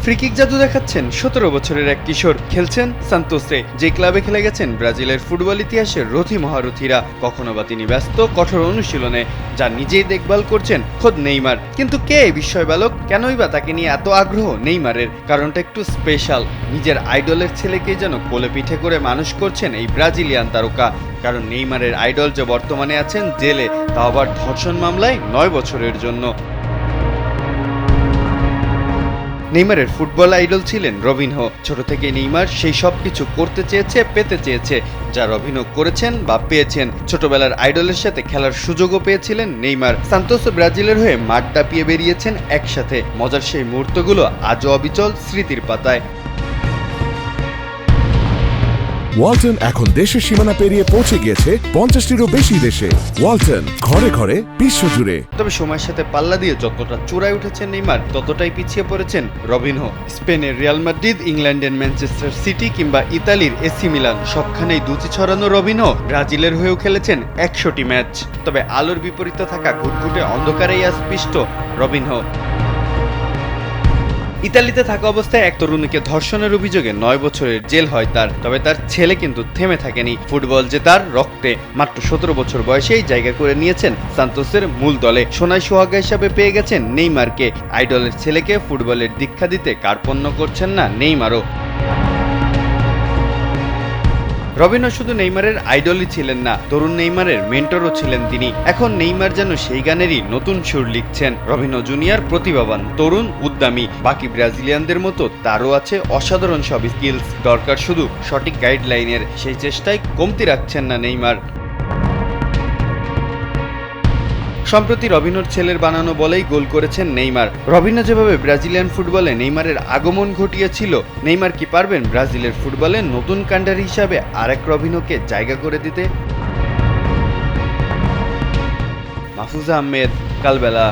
Free kick জাদু দেখাচ্ছেন 17 বছরের এক কিশোর। খেলছেন সান্তোসে, যে ক্লাবে খেলে গেছেন ব্রাজিলের ফুটবল ইতিহাসের রথী মহারথীরা। কখনো বা তিনি ব্যস্ত কঠোর অনুশীলনে, যা নিজেই দেখভাল করছেন খোদ নেইমার। কিন্তু কে এই বিস্ময় বালক? কেনই বা তাকে নিয়ে এত আগ্রহ নেইমারের? কারণটা একটু স্পেশাল। নিজের আইডলের ছেলেকেই যেন কোলে পিঠে করে মানুষ করছেন এই ব্রাজিলিয়ান তারকা। কারণ নেইমারের আইডল যে বর্তমানে আছেন জেলে, তা আবার ধর্ষণ মামলায় 9 বছরের জন্য। নেইমারের ফুটবল আইডল ছিলেন রবিনহো। ছোট থেকে নেইমার সেই সব কিছু করতে চেয়েছে, পেতে চেয়েছে, যা রবিনহো করেছেন বা পেয়েছেন। ছোটবেলার আইডলের সাথে খেলার সুযোগও পেয়েছিলেন নেইমার। সান্তোস ব্রাজিলের হয়ে মাঠ দাপিয়ে বেরিয়েছেন একসাথে। মজার সেই মুহূর্তগুলো আজও অবিচল স্মৃতির পাতায়। ওয়ালটন এখন দেশের সীমানা পেরিয়ে পৌঁছে গিয়েছে 50টিরও বেশি দেশে। ওয়ালটন, ঘরে ঘরে বিশ্বজুড়ে। তবে সময়ের সাথে পাল্লা দিয়ে যতটা চূড়ায় উঠেছেন নেইমার, ততটাই পিছিয়ে পড়েছেন রবিনহো। স্পেনের রিয়াল মাদ্রিদ, ইংল্যান্ডের ম্যানচেস্টার সিটি কিংবা ইতালির এসি মিলান, সবখানেই দুচি ছড়ানো রবিনহো ব্রাজিলের হয়েও খেলেছেন 100টি ম্যাচ। তবে আলোর বিপরীতে থাকা ঘুটঘুটে অন্ধকারেই আজ পিষ্ট রবিনহো। ইতালিতে থাকা অবস্থায় এক তরুণীকে ধর্ষণের অভিযোগে 9 বছরের জেল হয় তার। তবে তার ছেলে কিন্তু থেমে থাকেনি। ফুটবল যে তার রক্তে। মাত্র 17 বছর বয়সেই জায়গা করে নিয়েছেন সান্তোসের মূল দলে। সোনায় সোহাগা হিসাবে পেয়ে গেছেন নেইমারকে। আইডলের ছেলেকে ফুটবলের দীক্ষা দিতে কার্পণ্য করছেন না নেইমারও। রবিনহো শুধু নেইমারের আইডলই ছিলেন না, তরুণ নেইমারের মেন্টরও ছিলেন তিনি। এখন নেইমার যেন সেই গানেরই নতুন সুর লিখছেন। রবিনহো জুনিয়র প্রতিভাবান, তরুণ, উদ্যমী। বাকি ব্রাজিলিয়ানদের মতো তারও আছে অসাধারণ সব স্কিলস। দরকার শুধু সঠিক গাইডলাইনের। সেই চেষ্টায় কমতি রাখছেন না নেইমার। সম্প্রতি রবিনহোর ছেলের বানানো বলেই গোল করেছেন নেইমার। রবিনহো যেভাবে ব্রাজিলিয়ান ফুটবলে নেইমারের আগমন ঘটিয়েছিল, নেইমার কি পারবেন ব্রাজিলের ফুটবলে নতুন কাণ্ডারি হিসাবে আরেক রবিনহোকে জায়গা করে দিতে? মাহফুজা আহমেদ, কালবেলা।